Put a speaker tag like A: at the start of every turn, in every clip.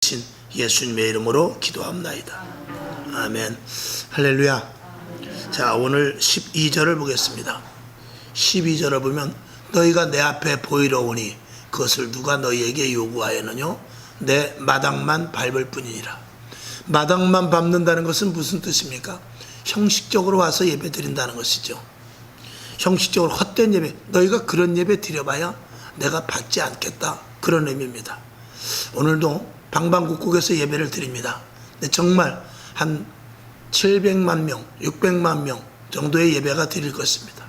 A: 신 예수님의 이름으로 기도합나이다. 아멘. 할렐루야. 자, 오늘 12절을 보겠습니다. 12절을 보면 너희가 내 앞에 보이러 오니 그것을 누가 너희에게 요구하였느냐? 내 마당만 밟을 뿐이니라. 마당만 밟는다는 것은 무슨 뜻입니까? 형식적으로 와서 예배 드린다는 것이죠. 형식적으로 헛된 예배, 너희가 그런 예배 드려봐야 내가 받지 않겠다, 그런 의미입니다. 오늘도 방방곡곡에서 예배를 드립니다. 근데 정말 한 700만 명, 600만 명 정도의 예배가 드릴 것입니다.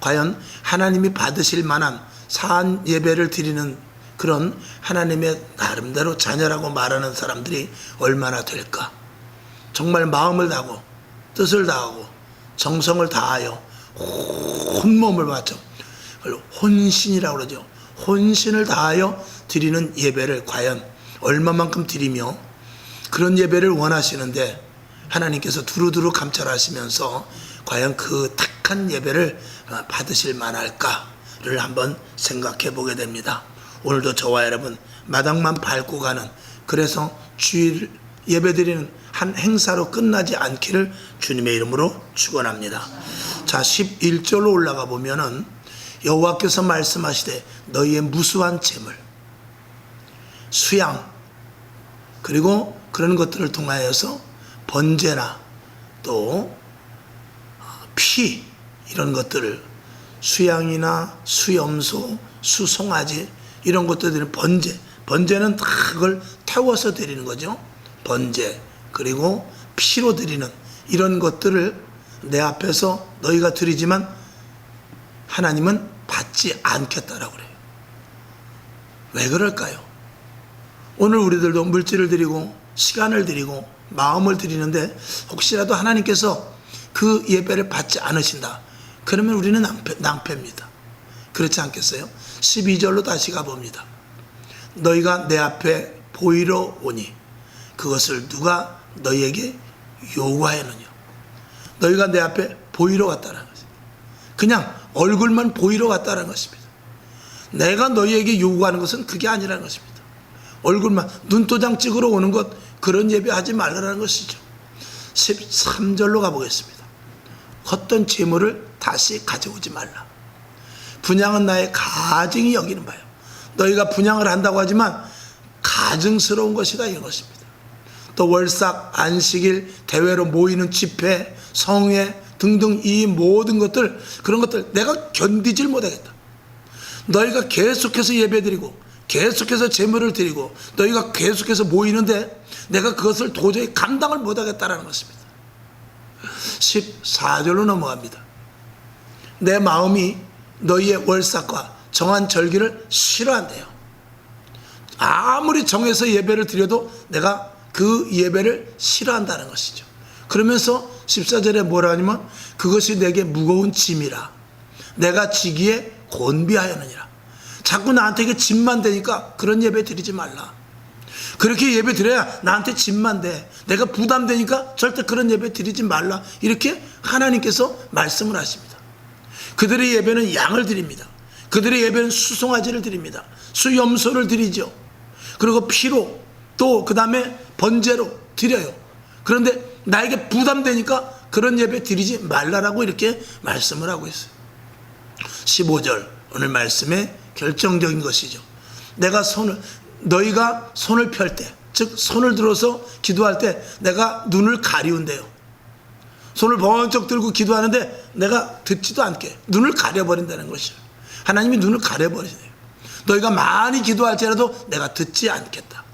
A: 과연 하나님이 받으실 만한 사한 예배를 드리는 그런 하나님의 나름대로 자녀라고 말하는 사람들이 얼마나 될까? 정말 마음을 다하고 뜻을 다하고 정성을 다하여 혼몸을 바쳐, 혼신이라고 그러죠. 혼신을 다하여 드리는 예배를 과연 얼마만큼 드리며 그런 예배를 원하시는데 하나님께서 두루두루 감찰하시면서 과연 그 택한 예배를 받으실 만할까를 한번 생각해 보게 됩니다. 오늘도 저와 여러분 마당만 밟고 가는, 그래서 주일 예배 드리는 한 행사로 끝나지 않기를 주님의 이름으로 축원합니다. 자, 11절로 올라가 보면은 여호와께서 말씀하시되 너희의 무수한 재물, 수양, 그리고 그런 것들을 통하여서 번제나 또 피, 이런 것들을, 수양이나 수염소, 수송아지 이런 것들은 번제는 다 그걸 태워서 드리는 거죠. 번제, 그리고 피로 드리는 이런 것들을 내 앞에서 너희가 드리지만 하나님은 받지 않겠다라고 그래요. 왜 그럴까요? 오늘 우리들도 물질을 드리고 시간을 드리고 마음을 드리는데 혹시라도 하나님께서 그 예배를 받지 않으신다, 그러면 우리는 낭패입니다. 그렇지 않겠어요? 12절로 다시 가봅니다. 너희가 내 앞에 보이러 오니 그것을 누가 너희에게 요구하였느냐? 너희가 내 앞에 보이러 왔다는 것입니다. 그냥 얼굴만 보이러 왔다는 것입니다. 내가 너희에게 요구하는 것은 그게 아니라는 것입니다. 얼굴만 눈도장 찍으러 오는 것, 그런 예배하지 말라는 것이죠. 13절로 가보겠습니다. 헛된 재물을 다시 가져오지 말라. 분향은 나의 가증이 여기는 바요. 너희가 분향을 한다고 하지만 가증스러운 것이다, 이런 것입니다. 또 월삭, 안식일, 대회로 모이는 집회, 성회 등등 이 모든 것들, 그런 것들 내가 견디질 못하겠다. 너희가 계속해서 예배드리고 계속해서 제물을 드리고 너희가 계속해서 모이는데 내가 그것을 도저히 감당을 못하겠다라는 것입니다. 14절로 넘어갑니다. 내 마음이 너희의 월삭과 정한 절기를 싫어한대요. 아무리 정해서 예배를 드려도 내가 그 예배를 싫어한다는 것이죠. 그러면서 14절에 뭐라 하냐면 그것이 내게 무거운 짐이라 내가 지기에 곤비하였느니라. 자꾸 나한테 이게 짐만 되니까 그런 예배 드리지 말라. 그렇게 예배 드려야 나한테 짐만 돼. 내가 부담되니까 절대 그런 예배 드리지 말라. 이렇게 하나님께서 말씀을 하십니다. 그들의 예배는 양을 드립니다. 그들의 예배는 수송아지를 드립니다. 수염소를 드리죠. 그리고 피로, 또 그 다음에 번제로 드려요. 그런데 나에게 부담되니까 그런 예배 드리지 말라라고 이렇게 말씀을 하고 있어요. 15절 오늘 말씀의 결정적인 것이죠. 너희가 손을 펼 때, 즉 손을 들어서 기도할 때 내가 눈을 가리운대요. 손을 번쩍 들고 기도하는데 내가 듣지도 않게 눈을 가려버린다는 것이죠. 하나님이 눈을 가려버리세요. 너희가 많이 기도할지라도 내가 듣지 않겠다.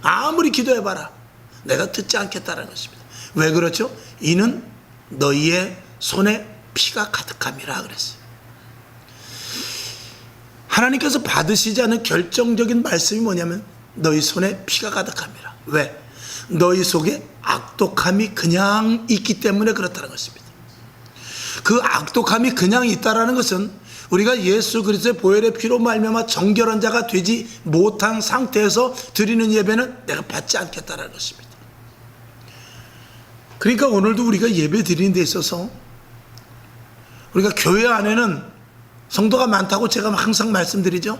A: 아무리 기도해봐라, 내가 듣지 않겠다는 것입니다. 왜 그렇죠? 이는 너희의 손에 피가 가득함이라 그랬어요. 하나님께서 받으시지 않은 결정적인 말씀이 뭐냐면 너희 손에 피가 가득함이라. 왜? 너희 속에 악독함이 그냥 있기 때문에 그렇다는 것입니다. 그 악독함이 그냥 있다라는 것은 우리가 예수 그리스도의 보혈의 피로 말미암아 정결한 자가 되지 못한 상태에서 드리는 예배는 내가 받지 않겠다라는 것입니다. 그러니까 오늘도 우리가 예배 드리는 데 있어서 우리가 교회 안에는 성도가 많다고 제가 항상 말씀드리죠.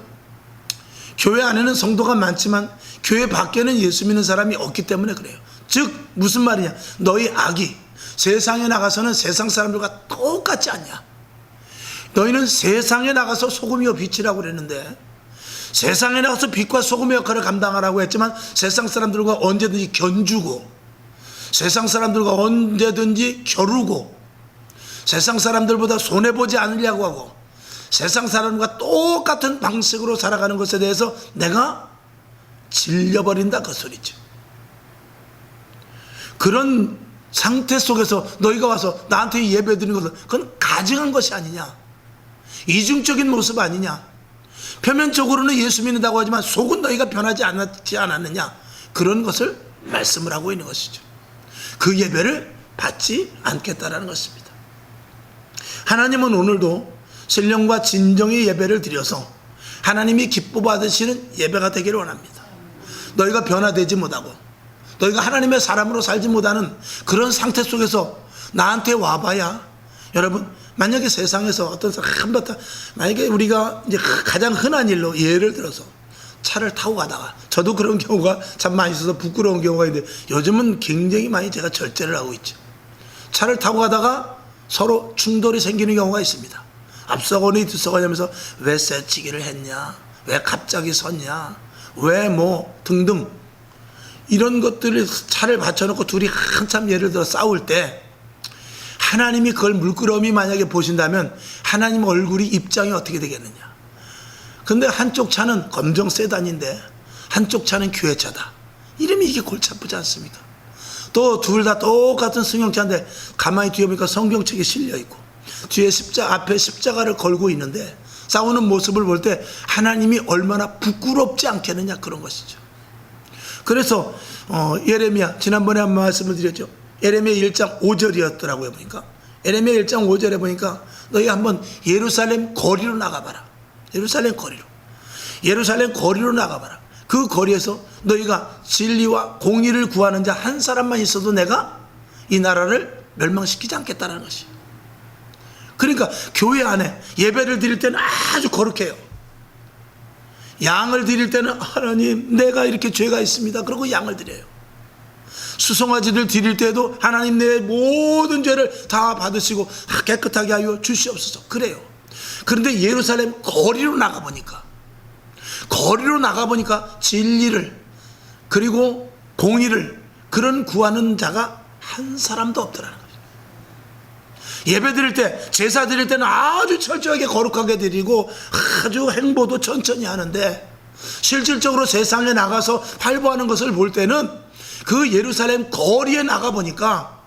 A: 교회 안에는 성도가 많지만 교회 밖에는 예수 믿는 사람이 없기 때문에 그래요. 즉 무슨 말이냐, 너희 악이 세상에 나가서는 세상 사람들과 똑같지 않냐. 너희는 세상에 나가서 소금이요 빛이라고 그랬는데, 세상에 나가서 빛과 소금의 역할을 감당하라고 했지만 세상 사람들과 언제든지 견주고, 세상 사람들과 언제든지 겨루고, 세상 사람들보다 손해보지 않으려고 하고, 세상 사람과 똑같은 방식으로 살아가는 것에 대해서 내가 질려버린다, 그 소리죠. 그런 상태 속에서 너희가 와서 나한테 예배 드리는 것은 그건 가증한 것이 아니냐, 이중적인 모습 아니냐. 표면적으로는 예수 믿는다고 하지만 속은 너희가 변하지 않았느냐, 그런 것을 말씀을 하고 있는 것이죠. 그 예배를 받지 않겠다라는 것입니다. 하나님은 오늘도 신령과 진정의 예배를 드려서 하나님이 기뻐 받으시는 예배가 되기를 원합니다. 너희가 변화되지 못하고 너희가 하나님의 사람으로 살지 못하는 그런 상태 속에서 나한테 와봐야, 여러분 만약에 세상에서 어떤 사람 만약에 우리가 이제 가장 흔한 일로 예를 들어서 차를 타고 가다가, 저도 그런 경우가 참 많이 있어서 부끄러운 경우가 있는데 요즘은 굉장히 많이 제가 절제를 하고 있죠. 차를 타고 가다가 서로 충돌이 생기는 경우가 있습니다. 앞서거니 뒤서거냐면서 왜 새치기를 했냐, 왜 갑자기 섰냐, 왜 뭐 등등 이런 것들을 차를 받쳐놓고 둘이 한참 예를 들어 싸울 때 하나님이 그걸 물끄러미 만약에 보신다면 하나님 얼굴이 입장이 어떻게 되겠느냐. 근데 한쪽 차는 검정 세단인데 한쪽 차는 교회차다. 이러면 이게 골치 아프지 않습니까? 또 둘 다 똑같은 승용차인데 가만히 뒤에 보니까 성경책이 실려있고 뒤에 앞에 십자가를 걸고 있는데 싸우는 모습을 볼 때 하나님이 얼마나 부끄럽지 않겠느냐, 그런 것이죠. 그래서 예레미야, 지난번에 한 말씀을 드렸죠. 예레미야 1장 5절이었더라고요. 보니까 예레미야 1장 5절에 보니까 너희 한번 예루살렘 거리로 나가봐라. 예루살렘 거리로 나가봐라. 그 거리에서 너희가 진리와 공의를 구하는 자 한 사람만 있어도 내가 이 나라를 멸망시키지 않겠다는 것이. 그러니까 교회 안에 예배를 드릴 때는 아주 거룩해요. 양을 드릴 때는 하나님 내가 이렇게 죄가 있습니다, 그러고 양을 드려요. 수송아지를 드릴 때도 하나님 내 모든 죄를 다 받으시고 깨끗하게 하여 주시옵소서, 그래요. 그런데 예루살렘 거리로 나가보니까 진리를 그리고 공의를 그런 구하는 자가 한 사람도 없더라는 거죠. 예배 드릴 때, 제사 드릴 때는 아주 철저하게 거룩하게 드리고 아주 행보도 천천히 하는데 실질적으로 세상에 나가서 활보하는 것을 볼 때는 그 예루살렘 거리에 나가보니까,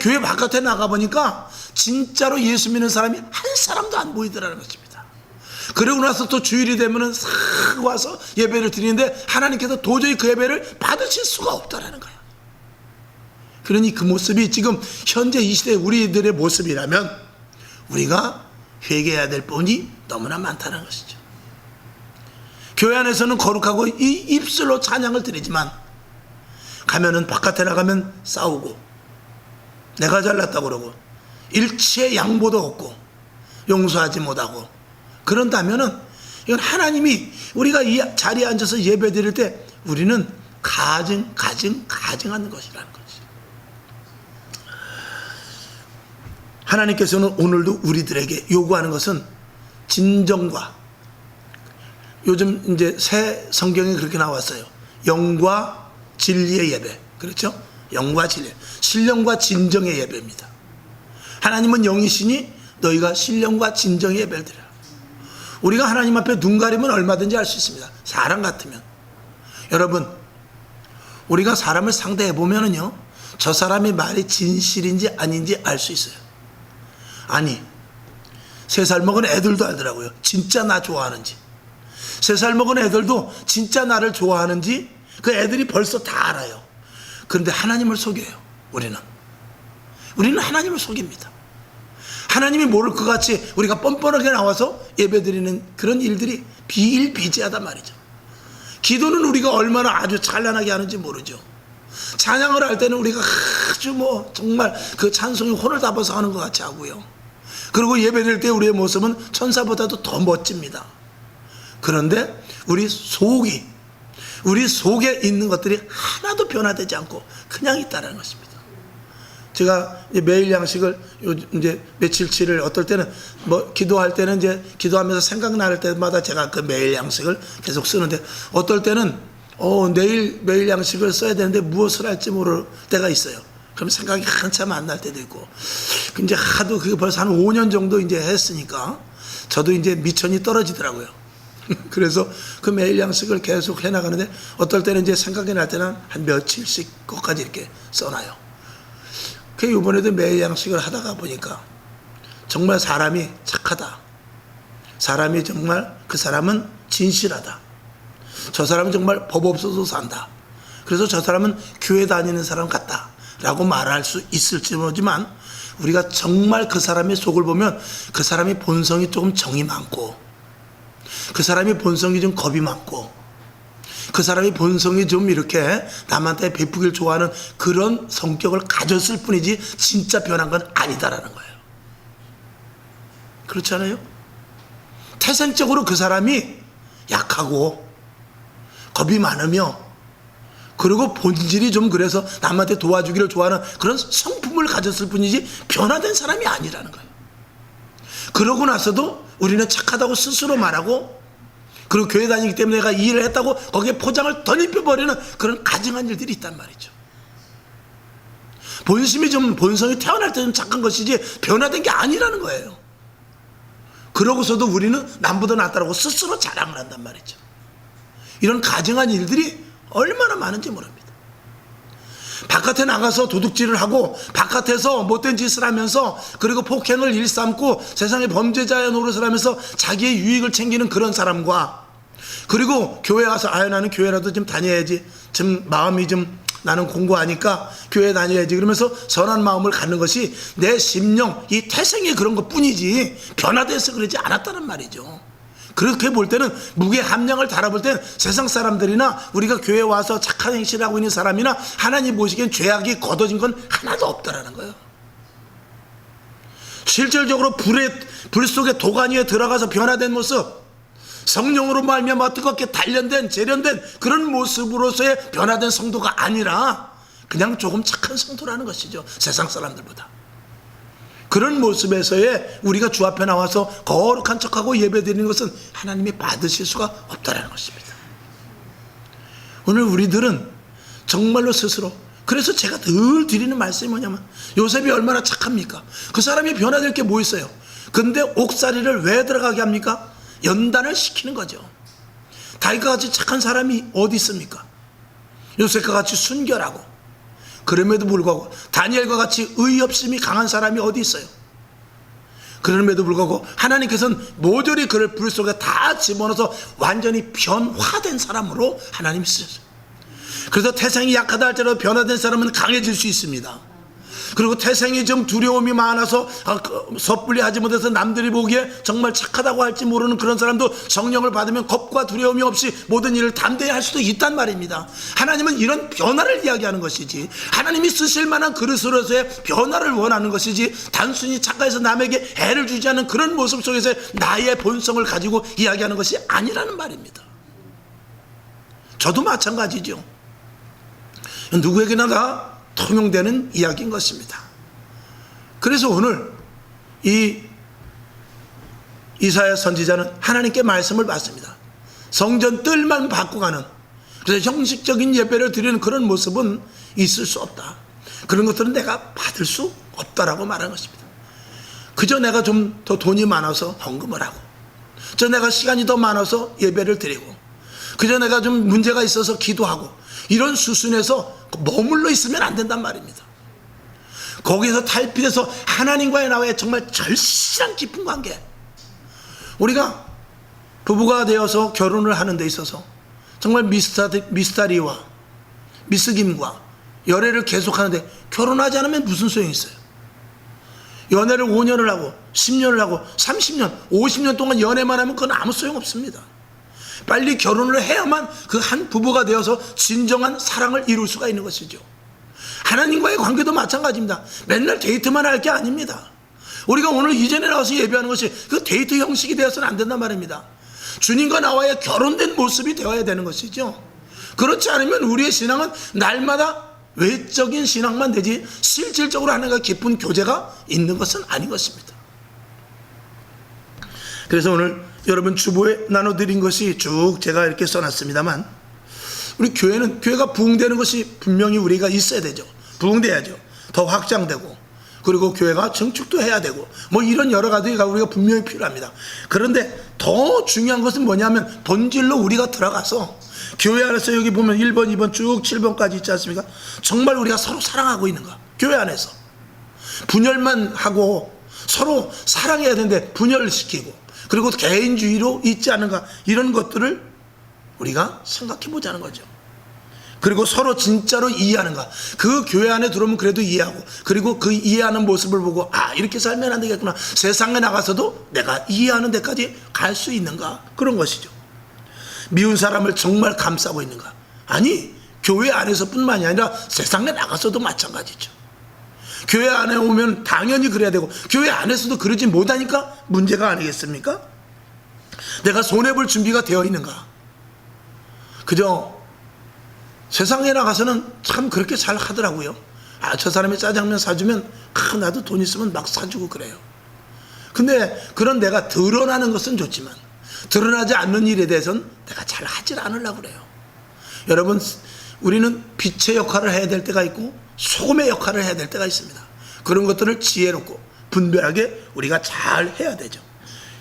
A: 교회 바깥에 나가보니까 진짜로 예수 믿는 사람이 한 사람도 안 보이더라는 것입니다. 그러고 나서 또 주일이 되면은 싹 와서 예배를 드리는데 하나님께서 도저히 그 예배를 받으실 수가 없다라는 거예요. 그러니 그 모습이 지금 현재 이 시대 우리들의 모습이라면 우리가 회개해야 될 부분이 너무나 많다는 것이죠. 교회 안에서는 거룩하고 이 입술로 찬양을 드리지만 가면은 바깥에 나가면 싸우고 내가 잘났다고 그러고 일체의 양보도 없고 용서하지 못하고 그런다면은 이건 하나님이 우리가 이 자리에 앉아서 예배 드릴 때 우리는 가증하는 것이라는 거지. 하나님께서는 오늘도 우리들에게 요구하는 것은 진정과, 요즘 이제 새 성경에 그렇게 나왔어요. 영과 진리의 예배. 그렇죠? 영과 진리. 신령과 진정의 예배입니다. 하나님은 영이시니 너희가 신령과 진정의 예배를 드려라. 우리가 하나님 앞에 눈 가리면 얼마든지 할 수 있습니다. 사람 같으면. 여러분, 우리가 사람을 상대해 보면은요, 저 사람이 말이 진실인지 아닌지 알 수 있어요. 아니, 3살 먹은 애들도 알더라고요. 진짜 나 좋아하는지. 3살 먹은 애들도 진짜 나를 좋아하는지 그 애들이 벌써 다 알아요. 그런데 하나님을 속여요. 우리는 하나님을 속입니다. 하나님이 모를 것 같이 우리가 뻔뻔하게 나와서 예배드리는 그런 일들이 비일비재하단 말이죠. 기도는 우리가 얼마나 아주 찬란하게 하는지 모르죠. 찬양을 할 때는 우리가 아주 정말 그 찬송이 혼을 담아서 하는 것 같이 하고요. 그리고 예배드릴 때 우리의 모습은 천사보다도 더 멋집니다. 그런데 우리 속에 있는 것들이 하나도 변화되지 않고 그냥 있다는 것입니다. 제가 이제 매일 양식을 이제 며칠치를 어떨 때는 뭐 기도할 때는 이제 기도하면서 생각날 때마다 제가 그 매일 양식을 계속 쓰는데, 어떨 때는 내일 매일 양식을 써야 되는데 무엇을 할지 모를 때가 있어요. 그럼 생각이 한참 안 날 때도 있고, 이제 하도 그게 벌써 한 5년 정도 이제 했으니까 저도 이제 미천이 떨어지더라고요. 그래서 그 매일 양식을 계속 해나가는데, 어떨 때는 이제 생각이 날 때는 한 며칠씩 것까지 이렇게 써놔요. 그 이번에도 매일 양식을 하다가 보니까 정말 사람이 착하다. 사람이 정말, 그 사람은 진실하다. 저 사람은 정말 법 없어서 산다. 그래서 저 사람은 교회 다니는 사람 같다 라고 말할 수 있을지 모르지만, 우리가 정말 그 사람의 속을 보면 그 사람이 본성이 조금 정이 많고, 그 사람이 본성이 좀 겁이 많고, 그 사람이 본성이 좀 이렇게 남한테 베푸기를 좋아하는 그런 성격을 가졌을 뿐이지 진짜 변한 건 아니다라는 거예요. 그렇지 않아요? 태생적으로 그 사람이 약하고 겁이 많으며, 그리고 본질이 좀 그래서 남한테 도와주기를 좋아하는 그런 성품을 가졌을 뿐이지 변화된 사람이 아니라는 거예요. 그러고 나서도 우리는 착하다고 스스로 말하고, 그리고 교회 다니기 때문에 내가 이 일을 했다고 거기에 포장을 덧입혀버리는 그런 가증한 일들이 있단 말이죠. 본성이 태어날 때 좀 착한 것이지 변화된 게 아니라는 거예요. 그러고서도 우리는 남보다 낫다라고 스스로 자랑을 한단 말이죠. 이런 가증한 일들이 얼마나 많은지 모릅니다. 바깥에 나가서 도둑질을 하고 바깥에서 못된 짓을 하면서, 그리고 폭행을 일삼고 세상의 범죄자의 노릇을 하면서 자기의 유익을 챙기는 그런 사람과, 그리고 교회 와서 나는 교회라도 좀 다녀야지, 좀 마음이 좀 나는 공부하니까 교회 다녀야지 그러면서 선한 마음을 갖는 것이 내 심령, 이 태생의 그런 것 뿐이지 변화돼서 그러지 않았다는 말이죠. 그렇게 볼 때는 무게 함량을 달아볼 때는 세상 사람들이나 우리가 교회에 와서 착한 행실을 하고 있는 사람이나 하나님 보시기엔 죄악이 걷어진 건 하나도 없다라는 거예요. 실질적으로 불 속에 도가니에 들어가서 변화된 모습, 성령으로 말미암아 뜨겁게 단련된 재련된 그런 모습으로서의 변화된 성도가 아니라 그냥 조금 착한 성도라는 것이죠. 세상 사람들보다. 그런 모습에서의 우리가 주 앞에 나와서 거룩한 척하고 예배드리는 것은 하나님이 받으실 수가 없다는 것입니다. 오늘 우리들은 정말로 스스로, 그래서 제가 늘 드리는 말씀이 뭐냐면, 요셉이 얼마나 착합니까? 그 사람이 변화될 게 뭐 있어요? 근데 옥살이를 왜 들어가게 합니까? 연단을 시키는 거죠. 다윗과 같이 착한 사람이 어디 있습니까? 요셉과 같이 순결하고, 그럼에도 불구하고 다니엘과 같이 의협심이 강한 사람이 어디 있어요? 그럼에도 불구하고 하나님께서는 모조리 그를 불 속에 다 집어넣어서 완전히 변화된 사람으로 하나님이 쓰셨어요. 그래서 태생이 약하다 할지라도 변화된 사람은 강해질 수 있습니다. 그리고 태생이 좀 두려움이 많아서 섣불리 하지 못해서 남들이 보기에 정말 착하다고 할지 모르는 그런 사람도 성령을 받으면 겁과 두려움이 없이 모든 일을 담대히 할 수도 있단 말입니다. 하나님은 이런 변화를 이야기하는 것이지, 하나님이 쓰실 만한 그릇으로서의 변화를 원하는 것이지, 단순히 착각해서 남에게 해를 주지 않는 그런 모습 속에서 나의 본성을 가지고 이야기하는 것이 아니라는 말입니다. 저도 마찬가지죠. 누구에게나 다 통용되는 이야기인 것입니다. 그래서 오늘 이 이사야 선지자는 하나님께 말씀을 받습니다. 성전 뜰만 받고 가는, 그래서 형식적인 예배를 드리는 그런 모습은 있을 수 없다. 그런 것들은 내가 받을 수 없다라고 말하는 것입니다. 그저 내가 좀 더 돈이 많아서 헌금을 하고, 저 내가 시간이 더 많아서 예배를 드리고, 그저 내가 좀 문제가 있어서 기도하고, 이런 수순에서 머물러 있으면 안 된단 말입니다. 거기서 탈피해서 하나님과의 나와의 정말 절실한 깊은 관계, 우리가 부부가 되어서 결혼을 하는 데 있어서 정말 미스터리와 미스김과 연애를 계속하는데, 결혼하지 않으면 무슨 소용이 있어요? 연애를 5년을 하고 10년을 하고 30년 50년 동안 연애만 하면 그건 아무 소용없습니다. 빨리 결혼을 해야만 그 한 부부가 되어서 진정한 사랑을 이룰 수가 있는 것이죠. 하나님과의 관계도 마찬가지입니다. 맨날 데이트만 할 게 아닙니다. 우리가 오늘 이전에 나와서 예배하는 것이 그 데이트 형식이 되어서는 안 된단 말입니다. 주님과 나와의 결혼된 모습이 되어야 되는 것이죠. 그렇지 않으면 우리의 신앙은 날마다 외적인 신앙만 되지 실질적으로 하나님과 깊은 교제가 있는 것은 아닌 것입니다. 그래서 오늘 여러분 주보에 나눠드린 것이 쭉 제가 이렇게 써놨습니다만, 우리 교회가 부흥되는 것이 분명히 우리가 있어야 되죠. 부흥돼야죠. 더 확장되고, 그리고 교회가 증축도 해야 되고, 뭐 이런 여러 가지가 우리가 분명히 필요합니다. 그런데 더 중요한 것은 뭐냐면 본질로 우리가 들어가서 교회 안에서, 여기 보면 1번, 2번 쭉 7번까지 있지 않습니까? 정말 우리가 서로 사랑하고 있는가? 교회 안에서 분열만 하고 서로 사랑해야 되는데 분열을 시키고, 그리고 개인주의로 있지 않은가, 이런 것들을 우리가 생각해 보자는 거죠. 그리고 서로 진짜로 이해하는가, 그 교회 안에 들어오면 그래도 이해하고, 그리고 그 이해하는 모습을 보고 이렇게 살면 안 되겠구나, 세상에 나가서도 내가 이해하는 데까지 갈 수 있는가, 그런 것이죠. 미운 사람을 정말 감싸고 있는가? 아니, 교회 안에서뿐만이 아니라 세상에 나가서도 마찬가지죠. 교회 안에 오면 당연히 그래야 되고, 교회 안에서도 그러지 못하니까 문제가 아니겠습니까? 내가 손해볼 준비가 되어 있는가? 그저 세상에 나가서는 참 그렇게 잘 하더라고요. 저 사람이 짜장면 사주면 나도 돈 있으면 막 사주고 그래요. 근데 그런 내가 드러나는 것은 좋지만 드러나지 않는 일에 대해서는 내가 잘 하질 않으려고 그래요. 여러분, 우리는 빛의 역할을 해야 될 때가 있고 소금의 역할을 해야 될 때가 있습니다. 그런 것들을 지혜롭고 분별하게 우리가 잘 해야 되죠.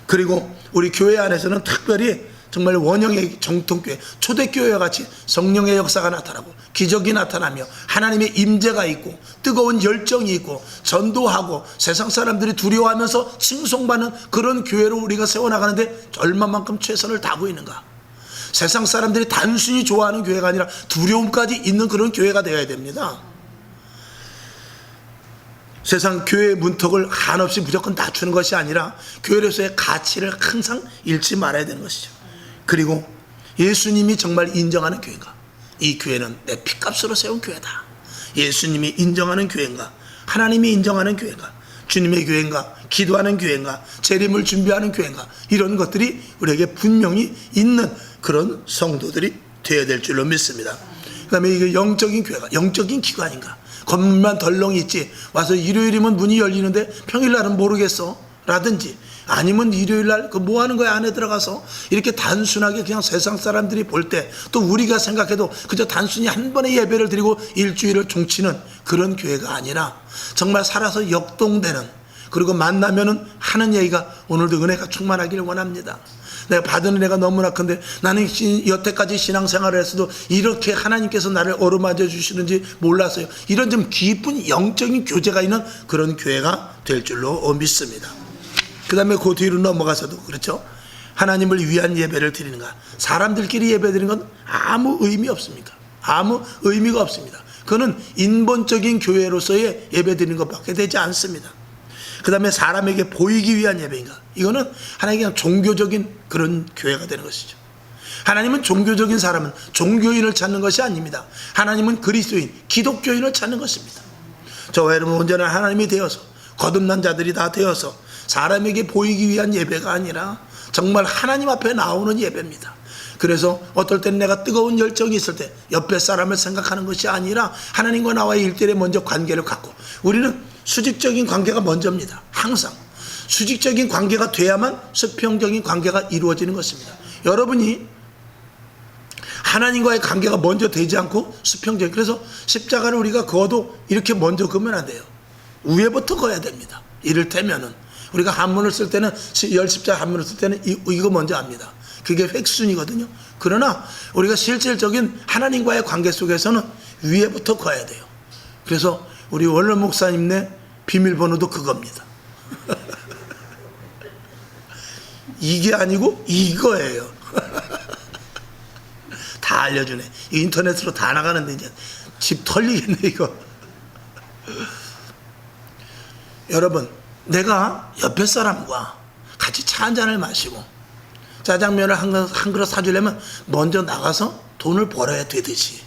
A: 그리고 우리 교회 안에서는 특별히 정말 원형의 정통교회, 초대교회와 같이 성령의 역사가 나타나고 기적이 나타나며 하나님의 임재가 있고 뜨거운 열정이 있고 전도하고 세상 사람들이 두려워하면서 칭송받는 그런 교회로 우리가 세워나가는데 얼마만큼 최선을 다하고 있는가. 세상 사람들이 단순히 좋아하는 교회가 아니라 두려움까지 있는 그런 교회가 되어야 됩니다. 세상 교회의 문턱을 한없이 무조건 낮추는 것이 아니라 교회로서의 가치를 항상 잃지 말아야 되는 것이죠. 그리고 예수님이 정말 인정하는 교회인가? 이 교회는 내 피값으로 세운 교회다. 예수님이 인정하는 교회인가? 하나님이 인정하는 교회인가? 주님의 교회인가? 기도하는 교회인가? 재림을 준비하는 교회인가? 이런 것들이 우리에게 분명히 있는 그런 성도들이 되어야 될 줄로 믿습니다. 그 다음에 이게 영적인 교회가, 영적인 기관인가? 건물만 덜렁이 있지 와서 일요일이면 문이 열리는데 평일날은 모르겠어 라든지, 아니면 일요일날 그 뭐 하는 거야 안에 들어가서 이렇게 단순하게 그냥 세상 사람들이 볼 때 또 우리가 생각해도 그저 단순히 한 번의 예배를 드리고 일주일을 종치는 그런 교회가 아니라 정말 살아서 역동되는, 그리고 만나면은 하는 얘기가 오늘도 은혜가 충만하기를 원합니다. 내가 받은 은혜가 너무나 큰데 나는 여태까지 신앙생활을 했어도 이렇게 하나님께서 나를 어루만져 주시는지 몰랐어요. 이런 좀 깊은 영적인 교제가 있는 그런 교회가 될 줄로 믿습니다. 그 다음에 그 뒤로 넘어가서도 그렇죠. 하나님을 위한 예배를 드리는가? 사람들끼리 예배 드리는 건 아무 의미 없습니까? 아무 의미가 없습니다. 그거는 인본적인 교회로서의 예배 드리는 것밖에 되지 않습니다. 그 다음에 사람에게 보이기 위한 예배인가? 이거는 하나님의 그냥 종교적인 그런 교회가 되는 것이죠. 하나님은 종교적인 사람은 종교인을 찾는 것이 아닙니다. 하나님은 그리스도인, 기독교인을 찾는 것입니다. 저와 여러분 온전한 하나님이 되어서 거듭난 자들이 다 되어서 사람에게 보이기 위한 예배가 아니라 정말 하나님 앞에 나오는 예배입니다. 그래서 어떨 때는 내가 뜨거운 열정이 있을 때 옆에 사람을 생각하는 것이 아니라 하나님과 나와의 일대일에 먼저 관계를 갖고, 우리는 수직적인 관계가 먼저입니다. 항상 수직적인 관계가 돼야만 수평적인 관계가 이루어지는 것입니다. 여러분이 하나님과의 관계가 먼저 되지 않고 수평적인, 그래서 십자가를 우리가 그어도 이렇게 먼저 그으면 안 돼요. 위에부터 그어야 됩니다. 이를테면은 우리가 한문을 쓸 때는, 열십자 한문을 쓸 때는 이거 먼저 합니다. 그게 획순이거든요. 그러나 우리가 실질적인 하나님과의 관계 속에서는 위에부터 그어야 돼요. 그래서 우리 원로 목사님네 비밀번호도 그겁니다. 이게 아니고 이거예요. 다 알려주네. 인터넷으로 다 나가는데 이제 집 털리겠네 이거. 여러분, 내가 옆에 사람과 같이 차 한 잔을 마시고 짜장면을 한 그릇 사주려면 먼저 나가서 돈을 벌어야 되듯이,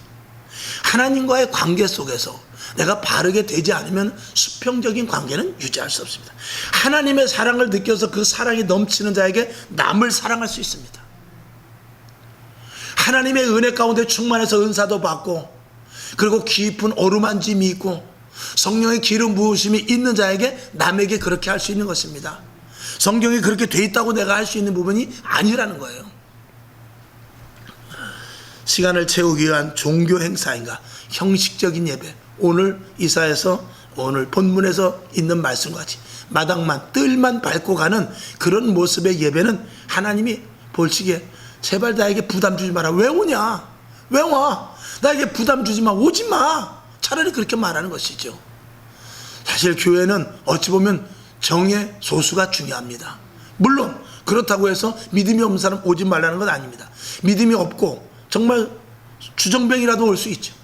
A: 하나님과의 관계 속에서 내가 바르게 되지 않으면 수평적인 관계는 유지할 수 없습니다. 하나님의 사랑을 느껴서 그 사랑이 넘치는 자에게 남을 사랑할 수 있습니다. 하나님의 은혜 가운데 충만해서 은사도 받고, 그리고 깊은 어루만짐이 있고 성령의 기름 부으심이 있는 자에게 남에게 그렇게 할 수 있는 것입니다. 성경이 그렇게 돼 있다고 내가 할 수 있는 부분이 아니라는 거예요. 시간을 채우기 위한 종교 행사인가, 형식적인 예배, 오늘 이사에서 오늘 본문에서 있는 말씀같이 마당만 뜰만 밟고 가는 그런 모습의 예배는 하나님이 볼시기에 제발 나에게 부담 주지 마라. 왜 오냐? 왜 와? 나에게 부담 주지 마. 오지 마. 차라리 그렇게 말하는 것이죠. 사실 교회는 어찌 보면 정의 소수가 중요합니다. 물론 그렇다고 해서 믿음이 없는 사람 오지 말라는 건 아닙니다. 믿음이 없고 정말 주정뱅이라도 올 수 있죠.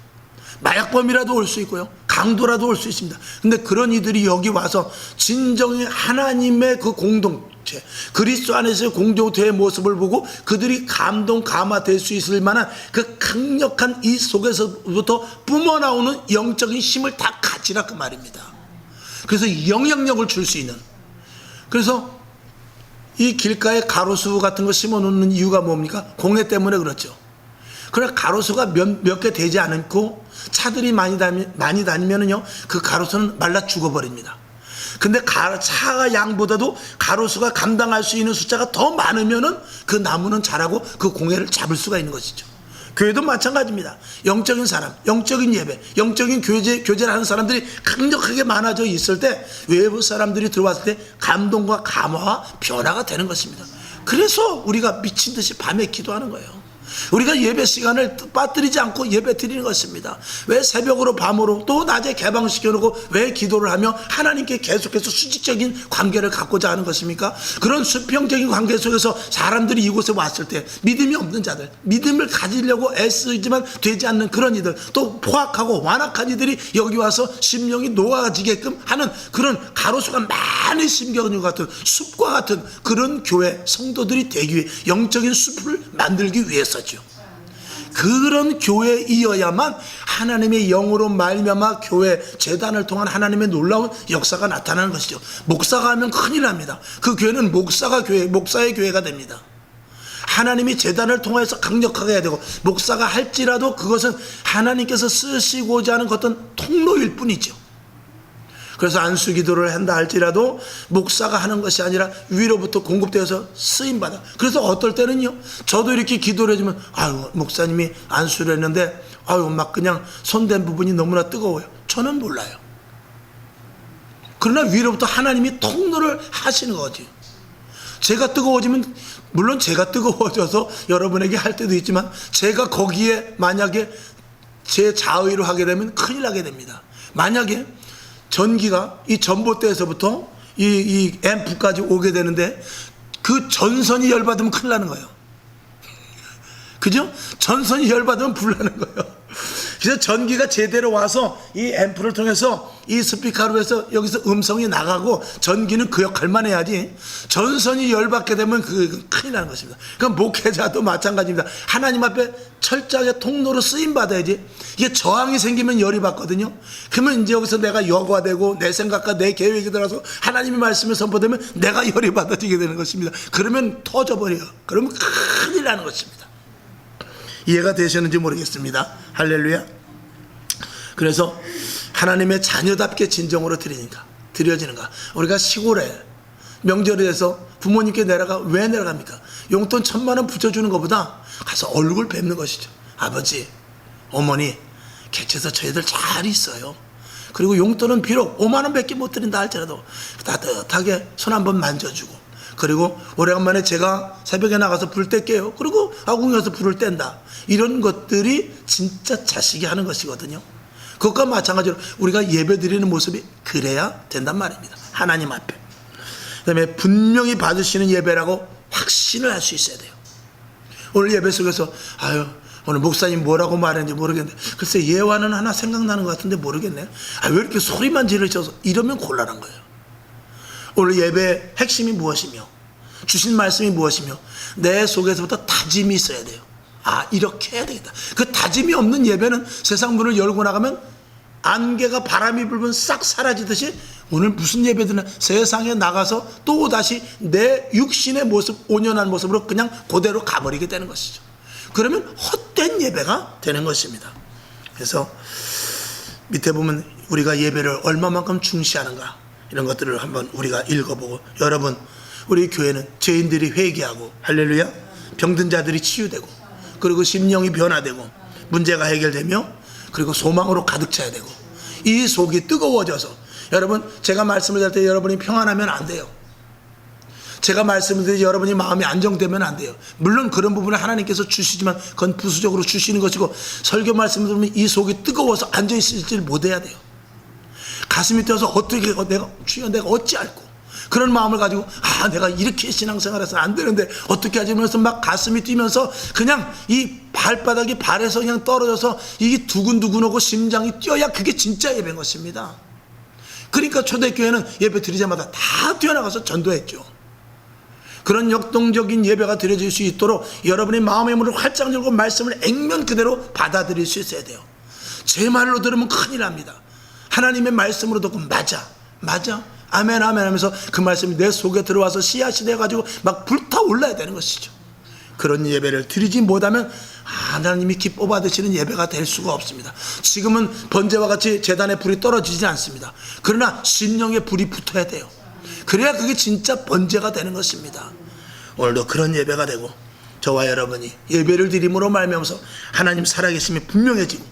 A: 마약범이라도 올 수 있고요, 강도라도 올 수 있습니다. 근데 그런 이들이 여기 와서 진정히 하나님의 그 공동체, 그리스도 안에서의 공동체의 모습을 보고 그들이 감동 감화될 수 있을 만한 그 강력한 이 속에서부터 뿜어나오는 영적인 힘을 다 가지라 그 말입니다. 그래서 영향력을 줄 수 있는, 그래서 이 길가에 가로수 같은 거 심어 놓는 이유가 뭡니까? 공해 때문에 그렇죠. 그러나 가로수가 몇 개 되지 않고 차들이 많이 다니면은요, 그 가로수는 말라 죽어버립니다. 근데 차가 양보다도 가로수가 감당할 수 있는 숫자가 더 많으면은 그 나무는 자라고 그 공해를 잡을 수가 있는 것이죠. 교회도 마찬가지입니다. 영적인 사람, 영적인 예배, 영적인 교제를 하는 사람들이 강력하게 많아져 있을 때 외부 사람들이 들어왔을 때 감동과 감화와 변화가 되는 것입니다. 그래서 우리가 미친 듯이 밤에 기도하는 거예요. 우리가 예배 시간을 빠뜨리지 않고 예배 드리는 것입니다. 왜 새벽으로 밤으로 또 낮에 개방시켜 놓고 왜 기도를 하며 하나님께 계속해서 수직적인 관계를 갖고자 하는 것입니까? 그런 수평적인 관계 속에서 사람들이 이곳에 왔을 때 믿음이 없는 자들, 믿음을 가지려고 애쓰지만 되지 않는 그런 이들, 또 포악하고 완악한 이들이 여기 와서 심령이 녹아지게끔 하는 그런 가로수가 많이 심겨진 것 같은 숲과 같은 그런 교회 성도들이 되기 위해, 영적인 숲을 만들기 위해서죠. 그런 교회이어야만 하나님의 영으로 말미암아 교회 재단을 통한 하나님의 놀라운 역사가 나타나는 것이죠. 목사가 하면 큰일 납니다. 그 교회는 목사의 교회가 됩니다. 하나님이 재단을 통해서 강력하게 해야 되고, 목사가 할지라도 그것은 하나님께서 쓰시고자 하는 어떤 통로일 뿐이죠. 그래서 안수기도를 한다 할지라도 목사가 하는 것이 아니라 위로부터 공급되어서 쓰임받아. 그래서 어떨 때는요, 저도 이렇게 기도를 해주면 아유, 목사님이 안수를 했는데 아유, 막 그냥 손댄 부분이 너무나 뜨거워요. 저는 몰라요. 그러나 위로부터 하나님이 통로를 하시는 거죠. 제가 뜨거워지면, 물론 제가 뜨거워져서 여러분에게 할 때도 있지만, 제가 거기에 만약에 제 자의로 하게 되면 큰일 나게 됩니다. 만약에 전기가 이 전봇대에서부터 이 앰프까지 오게 되는데 그 전선이 열받으면 큰일 나는 거예요. 그죠? 전선이 열받으면 불 나는 거예요. 그래서 전기가 제대로 와서 이 앰프를 통해서 이 스피커로 해서 여기서 음성이 나가고 전기는 그 역할만 해야지, 전선이 열받게 되면 큰일 나는 것입니다. 그럼 목회자도 마찬가지입니다. 하나님 앞에 철저하게 통로로 쓰임 받아야지. 이게 저항이 생기면 열이 받거든요. 그러면 이제 여기서 내가 여과되고 내 생각과 내 계획이 들어서 하나님의 말씀을 선포되면 내가 열이 받아지게 되는 것입니다. 그러면 터져버려요. 그러면 큰일 나는 것입니다. 이해가 되셨는지 모르겠습니다. 할렐루야. 그래서 하나님의 자녀답게 진정으로 드려지는가. 우리가 시골에 명절에 대해서 부모님께 왜 내려갑니까? 용돈 1,000만 원 붙여주는 것보다 가서 얼굴 뵙는 것이죠. 아버지, 어머니, 객체에서 저희들 잘 있어요. 그리고 용돈은 비록 5만 원 밖에 못 드린다 할지라도 따뜻하게 손 한번 만져주고, 그리고 오래간만에 제가 새벽에 나가서 불 뗄게요. 그리고 아궁이 가서 불을 뗀다. 이런 것들이 진짜 자식이 하는 것이거든요. 그것과 마찬가지로 우리가 예배 드리는 모습이 그래야 된단 말입니다. 하나님 앞에. 그 다음에 분명히 받으시는 예배라고 확신을 할 수 있어야 돼요. 오늘 예배 속에서 아유, 오늘 목사님 뭐라고 말했는지 모르겠는데, 글쎄 예화는 하나 생각나는 것 같은데 모르겠네. 왜 이렇게 소리만 지르셔서, 이러면 곤란한 거예요. 오늘 예배의 핵심이 무엇이며 주신 말씀이 무엇이며 내 속에서부터 다짐이 있어야 돼요. 이렇게 해야 되겠다. 그 다짐이 없는 예배는 세상 문을 열고 나가면 안개가 바람이 불면 싹 사라지듯이 오늘 무슨 예배드나 세상에 나가서 또 다시 내 육신의 모습, 온연한 모습으로 그냥 그대로 가버리게 되는 것이죠. 그러면 헛된 예배가 되는 것입니다. 그래서 밑에 보면 우리가 예배를 얼마만큼 중시하는가 이런 것들을 한번 우리가 읽어보고, 여러분 우리 교회는 죄인들이 회개하고 할렐루야 병든 자들이 치유되고 그리고 심령이 변화되고 문제가 해결되며 그리고 소망으로 가득 차야 되고, 이 속이 뜨거워져서, 여러분 제가 말씀을 할 때 여러분이 평안하면 안 돼요. 제가 말씀을 드릴 때 여러분이 마음이 안정되면 안 돼요. 물론 그런 부분을 하나님께서 주시지만 그건 부수적으로 주시는 것이고, 설교 말씀을 들으면 이 속이 뜨거워서 앉아있을지를 못해야 돼요. 가슴이 뛰어서 어떻게 내가 주여 내가 어찌할꼬, 그런 마음을 가지고 내가 이렇게 신앙생활해서는 안 되는데 어떻게 하지 하면서 막 가슴이 뛰면서 그냥 이 발바닥이 발에서 그냥 떨어져서 이게 두근두근하고 심장이 뛰어야 그게 진짜 예배인 것입니다. 그러니까 초대교회는 예배 드리자마자 다 뛰어나가서 전도했죠. 그런 역동적인 예배가 드려질 수 있도록 여러분의 마음의 문을 활짝 열고 말씀을 액면 그대로 받아들일 수 있어야 돼요. 제 말로 들으면 큰일 납니다. 하나님의 말씀으로 듣고 맞아 아멘 아멘 하면서 그 말씀이 내 속에 들어와서 씨앗이 돼가지고 막 불타올라야 되는 것이죠. 그런 예배를 드리지 못하면 하나님이 기뻐 받으시는 예배가 될 수가 없습니다. 지금은 번제와 같이 제단에 불이 떨어지지 않습니다. 그러나 심령에 불이 붙어야 돼요. 그래야 그게 진짜 번제가 되는 것입니다. 오늘도 그런 예배가 되고 저와 여러분이 예배를 드림으로 말미암아서 하나님 살아계심이 분명해지고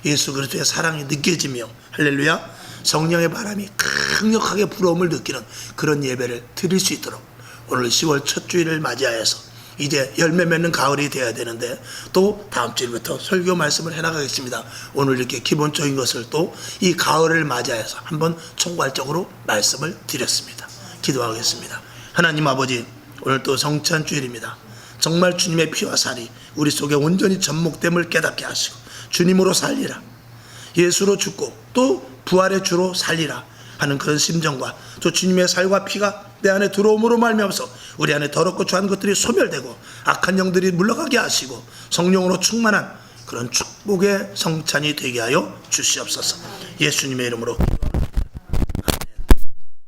A: 예수 그리스도의 사랑이 느껴지며 할렐루야 성령의 바람이 강력하게 불어옴을 느끼는 그런 예배를 드릴 수 있도록 오늘 10월 첫 주일을 맞이하여서 이제 열매 맺는 가을이 되어야 되는데 또 다음 주일부터 설교 말씀을 해나가겠습니다. 오늘 이렇게 기본적인 것을 또 이 가을을 맞이하여서 한번 총괄적으로 말씀을 드렸습니다. 기도하겠습니다. 하나님 아버지, 오늘 또 성찬 주일입니다. 정말 주님의 피와 살이 우리 속에 온전히 접목됨을 깨닫게 하시고 주님으로 살리라, 예수로 죽고 또 부활의 주로 살리라 하는 그런 심정과 또 주님의 살과 피가 내 안에 들어옴으로 말미암아서 우리 안에 더럽고 추한 것들이 소멸되고 악한 영들이 물러가게 하시고 성령으로 충만한 그런 축복의 성찬이 되게 하여 주시옵소서. 예수님의 이름으로